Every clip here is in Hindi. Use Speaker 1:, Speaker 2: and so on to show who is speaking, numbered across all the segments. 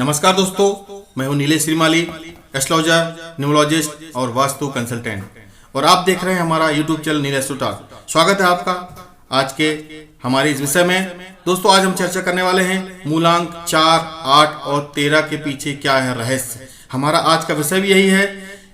Speaker 1: नमस्कार दोस्तों, मैं हूं नीलेश श्रीमाली, एस्ट्रोलॉजर, न्यूमरोलॉजिस्ट और वास्तु कंसल्टेंट, और आप देख रहे हैं हमारा यूट्यूब चैनल नीलेश टॉक। स्वागत है आपका आज के हमारे इस विषय में। दोस्तों, आज हम चर्चा करने वाले हैं मूलांक 4, 8 और 13 के पीछे क्या है रहस्य। हमारा आज का विषय भी यही है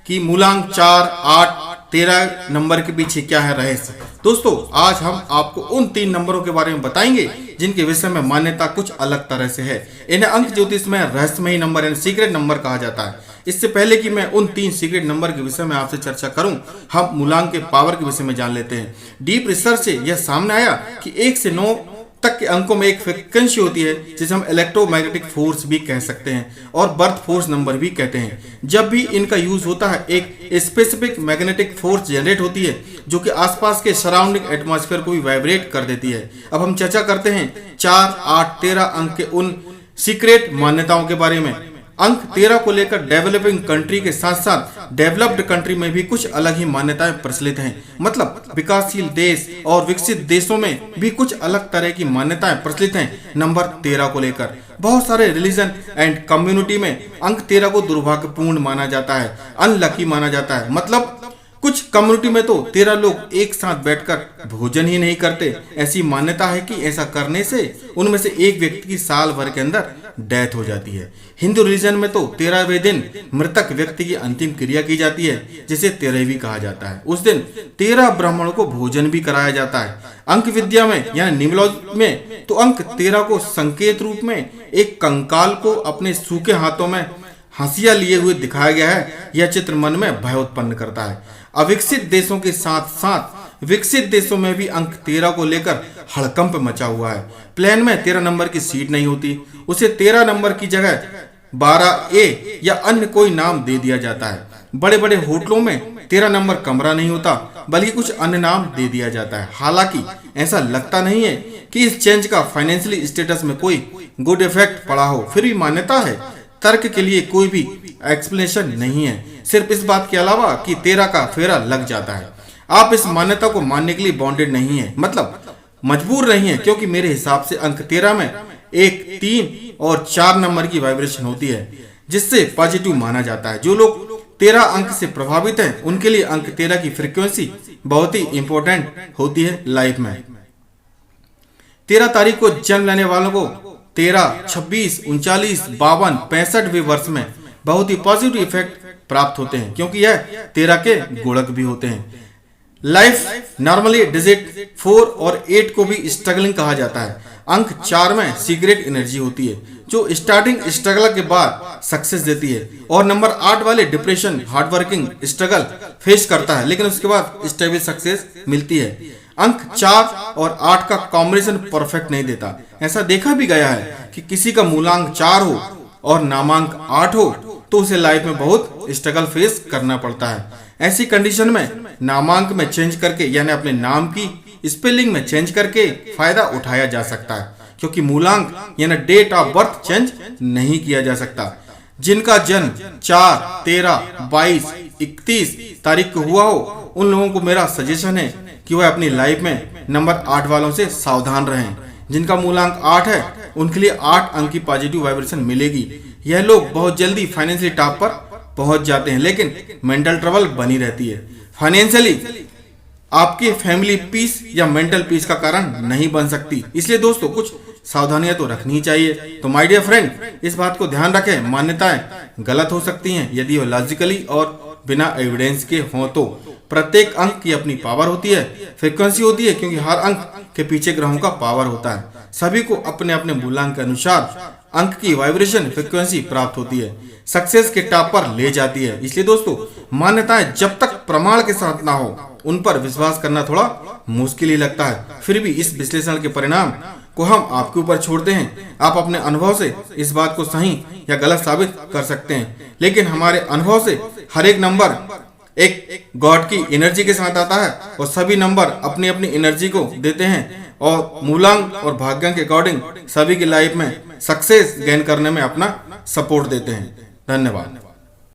Speaker 1: कि मूलांक 4, 8, 13 नंबर के पीछे क्या है रहस्य। दोस्तों, आज हम आपको उन 3 नंबरों के बारे में बताएंगे जिनके विषय में मान्यता कुछ अलग तरह से है। इन्हें अंक ज्योतिष में रहस्यमयी नंबर यानी सीक्रेट नंबर कहा जाता है। इससे पहले कि मैं उन 3 सीक्रेट नंबर के विषय में आपसे चर्चा करूं, हम मूलांक के पावर के विषय में जान लेते हैं। डीप रिसर्च से यह सामने आया कि 1 से 9 तक के अंकों में एक फ्रीक्वेंसी होती है जिसे हम इलेक्ट्रोमैग्नेटिक फोर्स भी कह सकते हैं और बर्थ फोर्स नंबर भी कहते हैं। जब भी इनका यूज होता है, एक स्पेसिफिक मैग्नेटिक फोर्स जनरेट होती है जो कि आसपास के सराउंडिंग एटमॉस्फेयर को भी वाइब्रेट कर देती है। अब हम चर्चा करते हैं 4, 8, 13 अंक के उन सीक्रेट मान्यताओं के बारे में। अंक 13 को लेकर डेवलपिंग कंट्री के साथ साथ डेवलप्ड कंट्री में भी कुछ अलग ही मान्यताएं प्रचलित हैं। मतलब विकासशील देश और विकसित देशों में भी कुछ अलग तरह की मान्यताएं प्रचलित हैं नंबर 13 को लेकर। बहुत सारे रिलीजन एंड कम्युनिटी में अंक 13 को दुर्भाग्यपूर्ण माना जाता है, अनलकी माना जाता है। मतलब कुछ कम्युनिटी में तो 13 लोग एक साथ बैठकर भोजन ही नहीं करते। ऐसी मान्यता है कि ऐसा करने से उनमें से एक व्यक्ति की साल भर के अंदर डेथ हो जाती है। हिंदू रिलीजन में तो 13वें दिन मृतक व्यक्ति की अंतिम क्रिया की जाती है, जिसे 13वीं कहा जाता है। उस दिन 13 ब्राह्मणों को भोजन भी कराया जाता है। अंक विद्या में यानी न्यूमरोलॉजी में तो अंक 13 को संकेत रूप में एक कंकाल को अपने सूखे हाथों में हंसिया लिए हुए दिखाया गया है। यह चित्र मन में भय उत्पन्न करता है। अविकसित देशों के साथ साथ विकसित देशों में भी अंक 13 को लेकर हड़कंप मचा हुआ है। प्लेन में 13 नंबर की सीट नहीं होती, उसे 13 नंबर की जगह 12A या अन्य कोई नाम दे दिया जाता है। बड़े बड़े होटलों में 13 नंबर कमरा नहीं होता, बल्कि कुछ अन्य नाम दे दिया जाता है। हालांकि ऐसा लगता नहीं है कि इस चेंज का फाइनेंशियली स्टेटस में कोई गुड इफेक्ट पड़ा हो, फिर भी मान्यता है। तर्क के लिए कोई भी एक्सप्लेनेशन नहीं है, सिर्फ इस बात के अलावा कि 13 का फेरा लग जाता है। आप इस मान्यता को मानने के लिए बॉन्डेड नहीं है, मतलब मजबूर नहीं है, क्योंकि मेरे हिसाब से अंक 13 में 1, 3 और 4 नंबर की वाइब्रेशन होती है, जिससे पॉजिटिव माना जाता है। जो लोग 13 अंक से प्रभावित हैं, उनके लिए अंक 13 की फ्रीक्वेंसी बहुत ही इंपॉर्टेंट होती है लाइफ में। 13 तारीख को जन्म लेने वालों को 13, 26, 39, 52, 65वें वर्ष में बहुत ही पॉजिटिव इफेक्ट प्राप्त होते हैं, क्योंकि यह 13 के गुणक भी होते हैं। लाइफ नॉर्मली डिजिट 4 और 8 को भी स्ट्रगलिंग कहा जाता है। अंक 4 में सीक्रेट एनर्जी होती है जो स्टार्टिंग स्ट्रगल के बाद सक्सेस देती है, और नंबर 8 वाले डिप्रेशन, हार्डवर्किंग स्ट्रगल फेस करता है, लेकिन उसके बाद स्टेबल सक्सेस मिलती है। अंक 4 और 8 का कॉम्बिनेशन परफेक्ट नहीं देता। ऐसा देखा भी गया है कि किसी का मूलांक 4 हो और नामांक 8 हो तो उसे लाइफ में बहुत स्ट्रगल फेस करना पड़ता है। ऐसी कंडीशन में नामांक में चेंज करके यानी अपने नाम की स्पेलिंग में चेंज करके फायदा उठाया जा सकता है, क्योंकि मूलांक यानी डेट ऑफ बर्थ चेंज नहीं किया जा सकता। जिनका जन्म 4, 13, 22, 31 तारीख को हुआ हो, उन लोगों को मेरा सजेशन है कि वह अपनी लाइफ में नंबर 8 वालों से सावधान रहें। जिनका मूलांक 8 है, उनके लिए 8 अंक की पॉजिटिव वाइब्रेशन मिलेगी। यह लोग बहुत जल्दी फाइनेंशियली टॉप पर पहुंच जाते हैं, लेकिन मेंटल ट्रबल बनी रहती है। फाइनेंशियली आपकी फैमिली पीस या मेंटल पीस का कारण नहीं बन सकती। इसलिए दोस्तों, कुछ सावधानियां तो रखनी चाहिए। तो माय डियर फ्रेंड, इस बात को ध्यान रखें, मान्यताएं गलत हो सकती हैं यदि वो लॉजिकली और बिना एविडेंस के हों तो। प्रत्येक अंक की अपनी पावर होती है, फ्रीक्वेंसी होती है, क्योंकि हर अंक के पीछे ग्रहों का पावर होता है। सभी को अपने अपने मूलांक के अनुसार अंक की वाइब्रेशन फ्रीक्वेंसी प्राप्त होती है, सक्सेस के टॉप पर ले जाती है। इसलिए दोस्तों, मान्यताएं जब तक प्रमाण के साथ ना हो, उन पर विश्वास करना थोड़ा मुश्किल ही लगता है। फिर भी इस विश्लेषण के परिणाम को हम आपके ऊपर छोड़ते हैं। आप अपने अनुभव से इस बात को सही या गलत साबित कर सकते हैं, लेकिन हमारे अनुभव से हर एक नंबर एक गॉड की एनर्जी के साथ आता है, और सभी नंबर अपनी अपनी एनर्जी को देते हैं, और मूलांक और भाग्यांक के अकॉर्डिंग सभी की लाइफ में सक्सेस गेन करने में अपना सपोर्ट देते हैं। धन्यवाद।